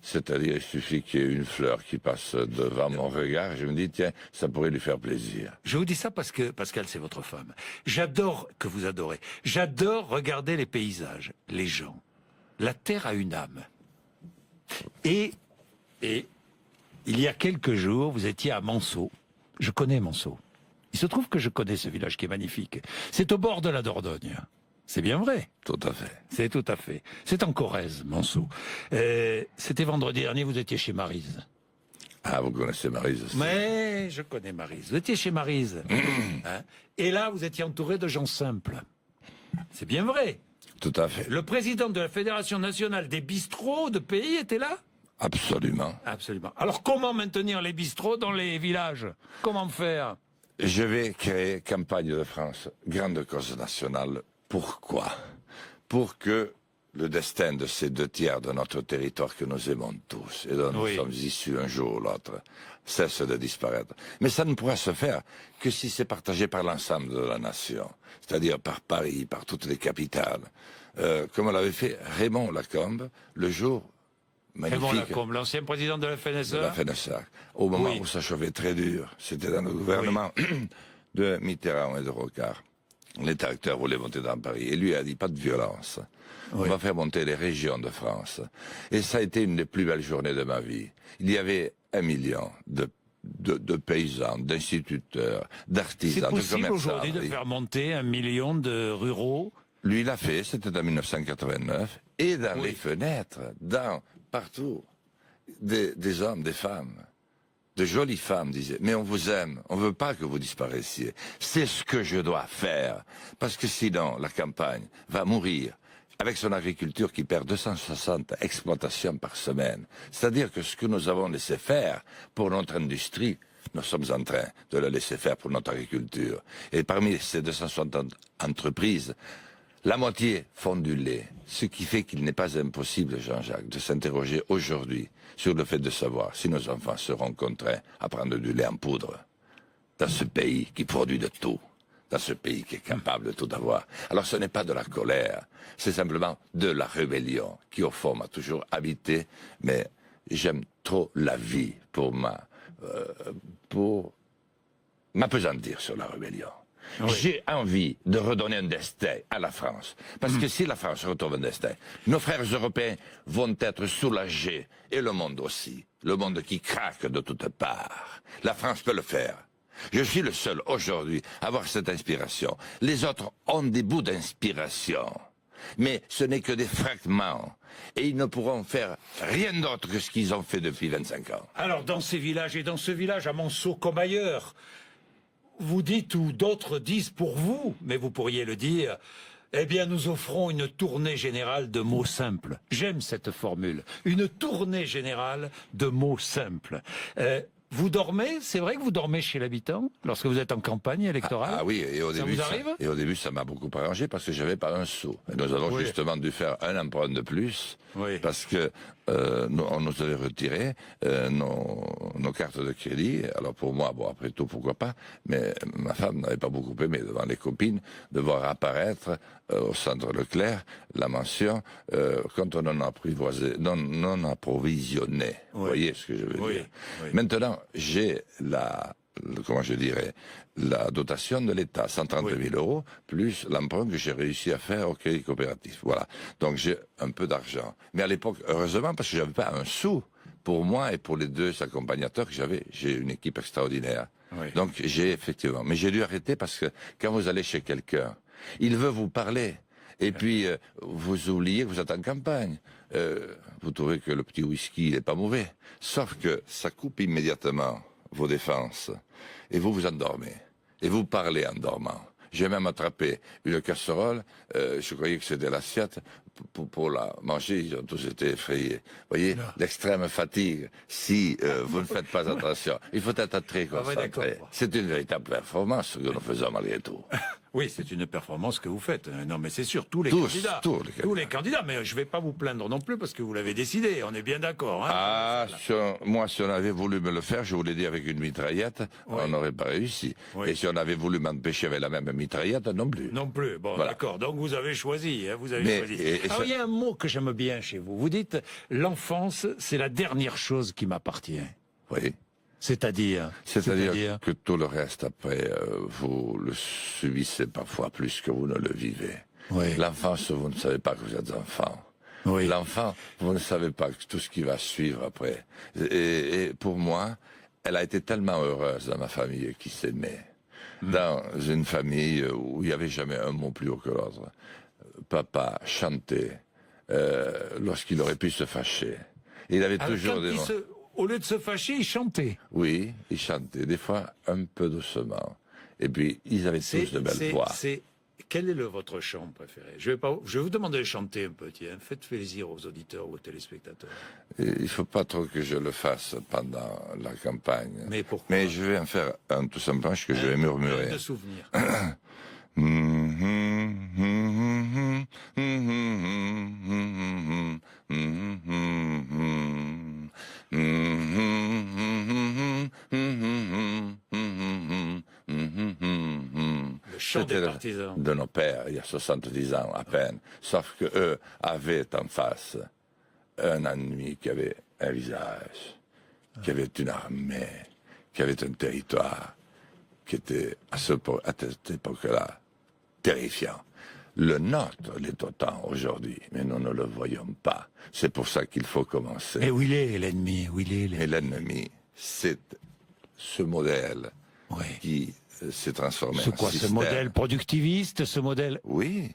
C'est-à-dire, il suffit qu'il y ait une fleur qui passe devant mon regard, et je me dis, tiens, ça pourrait lui faire plaisir. Je vous dis ça parce que, Pascal, c'est votre femme. J'adore que vous adorez. J'adore regarder les paysages, les gens. La terre a une âme. Et il y a quelques jours, vous étiez à Manceau. Je connais Manceau. Il se trouve que je connais ce village qui est magnifique. C'est au bord de la Dordogne. C'est bien vrai. Tout à fait. C'est tout à fait. C'est en Corrèze, Manceau. C'était vendredi dernier, vous étiez chez Maryse. Ah, vous connaissez Maryse aussi. Mais je connais Maryse. Vous étiez chez Maryse. Hein? Et là, vous étiez entouré de gens simples. C'est bien vrai. Tout à fait. Le président de la Fédération nationale des bistrots de pays était là? Absolument. Absolument. Alors comment maintenir les bistrots dans les villages? Comment faire? Je vais créer Campagne de France, grande cause nationale. Pourquoi? Pour que le destin de ces 2 tiers de notre territoire que nous aimons tous et dont nous sommes issus un jour ou l'autre cesse de disparaître. Mais ça ne pourra se faire que si c'est partagé par l'ensemble de la nation, c'est-à-dire par Paris, par toutes les capitales, comme l'avait fait Raymond Lacombe le jour magnifique. Raymond Lacombe, l'ancien président de la FNSEA. De la FNSEA. Au moment où ça chauffait très dur, c'était dans le gouvernement de Mitterrand et de Rocard. L'État acteur voulait monter dans Paris et lui a dit pas de violence. On va faire monter les régions de France. Et ça a été une des plus belles journées de ma vie. Il y avait 1 million de paysans, d'instituteurs, d'artisans, de commerçants. C'est possible aujourd'hui de faire monter 1 million de ruraux? Lui, il l'a fait, c'était en 1989. Et dans les fenêtres, partout, des hommes, des femmes. De jolies femmes disaient, mais on vous aime, on veut pas que vous disparaissiez. C'est ce que je dois faire. Parce que sinon, la campagne va mourir avec son agriculture qui perd 260 exploitations par semaine. C'est-à-dire que ce que nous avons laissé faire pour notre industrie, nous sommes en train de le laisser faire pour notre agriculture. Et parmi ces 260 entreprises, la moitié font du lait, ce qui fait qu'il n'est pas impossible, Jean-Jacques, de s'interroger aujourd'hui sur le fait de savoir si nos enfants seront contraints à prendre du lait en poudre dans ce pays qui produit de tout, dans ce pays qui est capable de tout avoir. Alors ce n'est pas de la colère, c'est simplement de la rébellion qui au fond m'a toujours habité, mais j'aime trop la vie pour m'apesantir sur la rébellion. J'ai envie de redonner un destin à la France. Parce que si la France retrouve un destin, nos frères européens vont être soulagés. Et le monde aussi. Le monde qui craque de toutes parts. La France peut le faire. Je suis le seul aujourd'hui à avoir cette inspiration. Les autres ont des bouts d'inspiration. Mais ce n'est que des fragments. Et ils ne pourront faire rien d'autre que ce qu'ils ont fait depuis 25 ans. Alors dans ces villages, et dans ce village à Monceau comme ailleurs, vous dites ou d'autres disent pour vous, mais vous pourriez le dire, eh bien nous offrons une tournée générale de mots simples. J'aime cette formule, une tournée générale de mots simples. Vous dormez, c'est vrai que vous dormez chez l'habitant lorsque vous êtes en campagne électorale? Ah oui, et au début ça m'a beaucoup arrangé parce que j'avais pas un sou. Et nous avons justement dû faire un emprunt de plus parce que on nous avait retiré nos cartes de crédit. Alors pour moi, bon après tout pourquoi pas, mais ma femme n'avait pas beaucoup aimé devant les copines de voir apparaître au centre Leclerc la mention quand on non approvisionné. Vous voyez ce que je veux dire. Maintenant, j'ai la dotation de l'État, 130 000 euros, plus l'emprunt que j'ai réussi à faire au Crédit Coopératif. Voilà. Donc j'ai un peu d'argent. Mais à l'époque, heureusement, parce que j'avais pas un sou pour moi et pour les 2 accompagnateurs que j'avais. J'ai une équipe extraordinaire. Donc j'ai effectivement. Mais j'ai dû arrêter parce que quand vous allez chez quelqu'un, il veut vous parler. Et puis, vous oubliez que vous êtes en campagne. Vous trouvez que le petit whisky, il n'est pas mauvais. Sauf que ça coupe immédiatement vos défenses. Et vous vous endormez. Et vous parlez en dormant. J'ai même attrapé une casserole, je croyais que c'était l'assiette, pour la manger, ils ont tous été effrayés. Vous voyez, l'extrême fatigue, si vous ne faites pas attention. Il faut être très concentré. C'est une véritable performance que nous faisons malgré tout. Oui, c'est une performance que vous faites. Non, mais c'est sûr, tous les candidats. Tous les candidats, mais je ne vais pas vous plaindre non plus parce que vous l'avez décidé, on est bien d'accord. Hein, moi, si on avait voulu me le faire, je vous l'ai dit avec une mitraillette, on n'aurait pas réussi. Et si on avait voulu m'empêcher avec la même mitraillette, non plus. Non plus, bon, d'accord. Donc vous avez choisi. Hein, Alors il y a un mot que j'aime bien chez vous. Vous dites, l'enfance, c'est la dernière chose qui m'appartient. Oui. C'est-à-dire que tout le reste, après, vous le subissez parfois plus que vous ne le vivez. L'enfance, vous ne savez pas que vous êtes enfant. L'enfant, vous ne savez pas tout ce qui va suivre après. Et pour moi, elle a été tellement heureuse dans ma famille qui s'aimait. Dans une famille où il n'y avait jamais un mot plus haut que l'autre. Papa chantait lorsqu'il aurait pu se fâcher. Il avait toujours des mots. au lieu de se fâcher, ils chantaient. Oui, ils chantaient, des fois un peu doucement. Et puis, ils avaient tous de belles voix. Quel est votre chant préféré? Je vais vous demander de chanter un peu, tiens. Faites plaisir aux auditeurs ou aux téléspectateurs. Et il ne faut pas trop que je le fasse pendant la campagne. Mais pourquoi? Mais je vais en faire un tout simplement que je vais murmurer. De souvenirs. Le chant des partisans. De nos pères, il y a 70 ans à peine. Sauf que eux avaient en face un ennemi qui avait un visage, qui avait une armée, qui avait un territoire, qui était à cette époque-là terrifiant. Le nôtre l'est autant aujourd'hui, mais nous ne le voyons pas. C'est pour ça qu'il faut commencer. Et où il est l'ennemi? Où il est Et l'ennemi, c'est ce modèle qui s'est transformé en C'est quoi, système. ce modèle productiviste, ce modèle? Oui.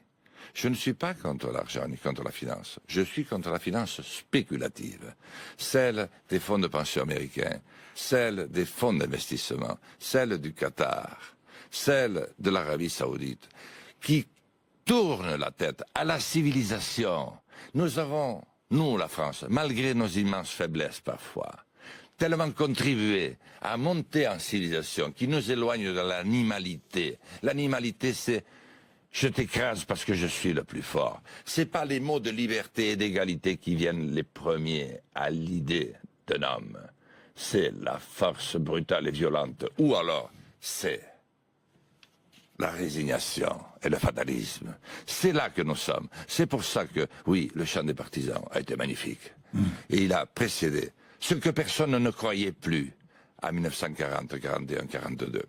Je ne suis pas contre l'argent ni contre la finance. Je suis contre la finance spéculative. Celle des fonds de pension américains, celle des fonds d'investissement, celle du Qatar, celle de l'Arabie Saoudite, qui tournent la tête à la civilisation. Nous avons, nous, la France, malgré nos immenses faiblesses parfois, tellement contribué à monter en civilisation qui nous éloigne de l'animalité. L'animalité, c'est je t'écrase parce que je suis le plus fort. C'est pas les mots de liberté et d'égalité qui viennent les premiers à l'idée d'un homme. C'est la force brutale et violente. Ou alors, c'est la résignation et le fatalisme. C'est là que nous sommes. C'est pour ça que, oui, le chant des partisans a été magnifique. Et il a précédé ce que personne ne croyait plus à 1940, 41, 42.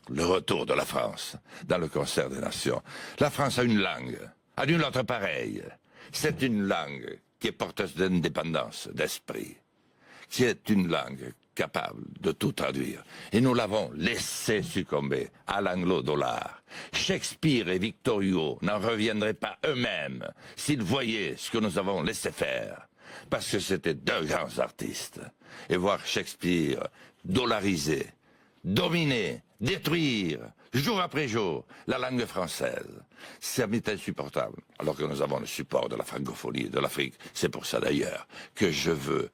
Le retour de la France dans le concert des nations. La France a une langue, a nulle autre pareille. C'est une langue qui est porteuse d'indépendance, d'esprit, qui est une langue capable de tout traduire. Et nous l'avons laissé succomber à l'anglo-dollar. Shakespeare et Victor Hugo n'en reviendraient pas eux-mêmes s'ils voyaient ce que nous avons laissé faire. Parce que c'était deux grands artistes. Et voir Shakespeare dollariser, dominer, détruire, jour après jour, la langue française. Ça m'est insupportable. Alors que nous avons le support de la francophonie de l'Afrique. C'est pour ça d'ailleurs que je veux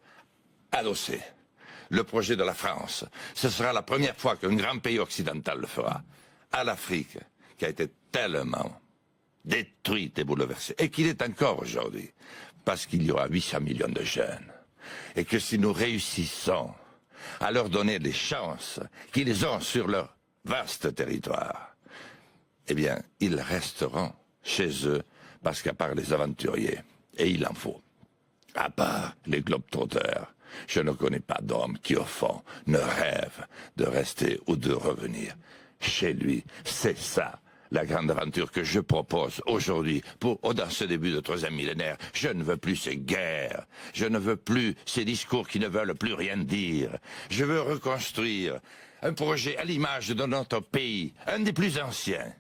adosser le projet de la France. Ce sera la première fois qu'un grand pays occidental le fera. À l'Afrique, qui a été tellement détruite et bouleversée. Et qu'il est encore aujourd'hui. Parce qu'il y aura 800 millions de jeunes. Et que si nous réussissons à leur donner les chances qu'ils ont sur leur vaste territoire, eh bien, ils resteront chez eux, parce qu'à part les aventuriers, et il en faut, à part les globetrotters, je ne connais pas d'homme qui, au fond, ne rêve de rester ou de revenir chez lui. C'est ça, la grande aventure que je propose aujourd'hui dans ce début de troisième millénaire. Je ne veux plus ces guerres, je ne veux plus ces discours qui ne veulent plus rien dire. Je veux reconstruire un projet à l'image de notre pays, un des plus anciens,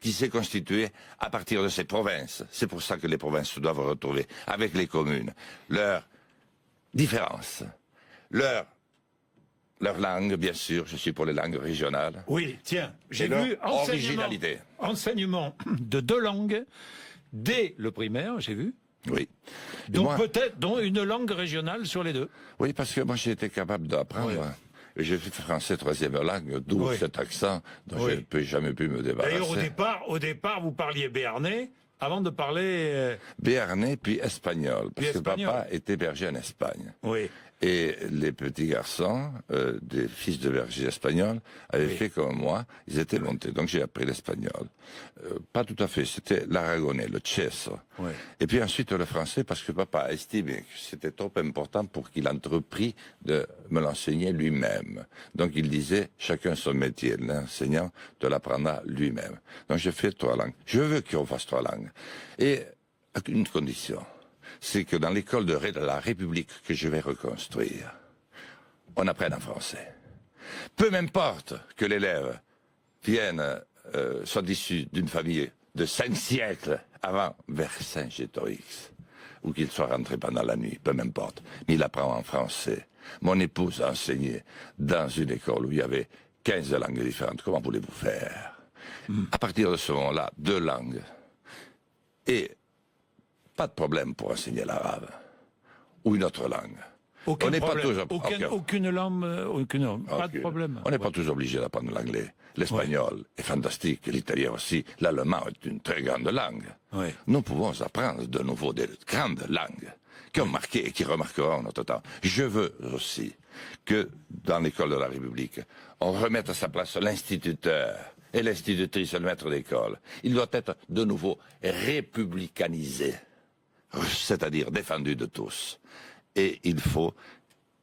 qui s'est constitué à partir de ces provinces. C'est pour ça que les provinces doivent retrouver, avec les communes, leurs différences, leur langue, bien sûr, je suis pour les langues régionales. Oui, tiens, j'ai vu enseignement de 2 langues dès le primaire, j'ai vu. Oui. Donc peut-être une langue régionale sur les 2. Oui, parce que moi j'ai été capable d'apprendre. Oui. J'ai fait français troisième langue, d'où cet accent dont je n'ai jamais pu me débarrasser. D'ailleurs, au départ, vous parliez béarnais avant de parler... Béarnais, puis espagnol, parce que papa était berger en Espagne. Oui. Et les petits garçons, des fils de bergers espagnols, avaient fait comme moi, ils étaient montés. Donc j'ai appris l'espagnol. Pas tout à fait, c'était l'aragonais, le cheso. Oui. Et puis ensuite le français, parce que papa a estimé que c'était trop important pour qu'il entreprît de me l'enseigner lui-même. Donc il disait, chacun son métier, l'enseignant te l'apprendra lui-même. Donc j'ai fait 3 langues. Je veux qu'on fasse 3 langues. Et à une condition. C'est que dans l'école de la République que je vais reconstruire, on apprenne en français. Peu m'importe que l'élève soit issu d'une famille de 5 siècles avant Vercingétorix ou qu'il soit rentré pendant la nuit, peu m'importe. Mais il apprend en français. Mon épouse a enseigné dans une école où il y avait 15 langues différentes. Comment voulez-vous faire? À partir de ce moment-là, 2 langues. Et pas de problème pour enseigner l'arabe ou une autre langue. Aucun on n'est pas problème. toujours... Aucune langue, pas de problème. On n'est pas tous obligés d'apprendre l'anglais. L'espagnol est fantastique, l'italien aussi. L'allemand est une très grande langue. Ouais. Nous pouvons apprendre de nouveau des grandes langues qui ont marqué et qui remarqueront notre temps. Je veux aussi que dans l'école de la République, on remette à sa place l'instituteur et l'institutrice, le maître d'école. Il doit être de nouveau républicanisé, c'est-à-dire défendu de tous. Et il faut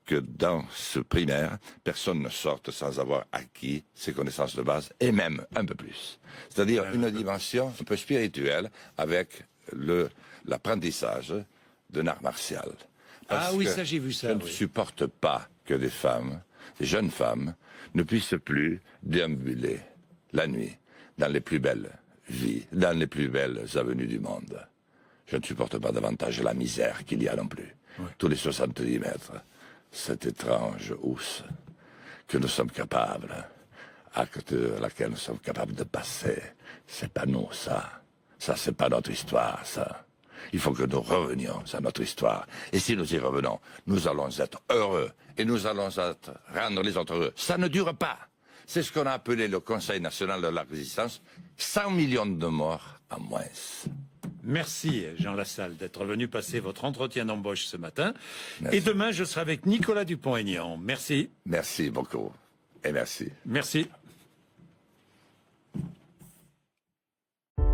que dans ce primaire, personne ne sorte sans avoir acquis ses connaissances de base, et même un peu plus. C'est-à-dire une dimension un peu spirituelle avec l'apprentissage d'un art martial. Parce oui, que ça j'ai vu ça. Je ne supporte pas que des femmes, des jeunes femmes, ne puissent plus déambuler la nuit dans les plus belles vies, dans les plus belles avenues du monde. Je ne supporte pas davantage la misère qu'il y a non plus. Oui. Tous les 70 mètres, cette étrange housse que nous sommes capables, à côté de laquelle nous sommes capables de passer, c'est pas nous, ça. Ça, c'est pas notre histoire, ça. Il faut que nous revenions à notre histoire. Et si nous y revenons, nous allons être heureux et nous allons rendre les autres heureux. Ça ne dure pas. C'est ce qu'on a appelé le Conseil national de la résistance. 100 millions de morts en moins. Merci Jean Lassalle d'être venu passer votre entretien d'embauche ce matin. Merci. Et demain, je serai avec Nicolas Dupont-Aignan. Merci. Merci beaucoup. Et merci. Merci.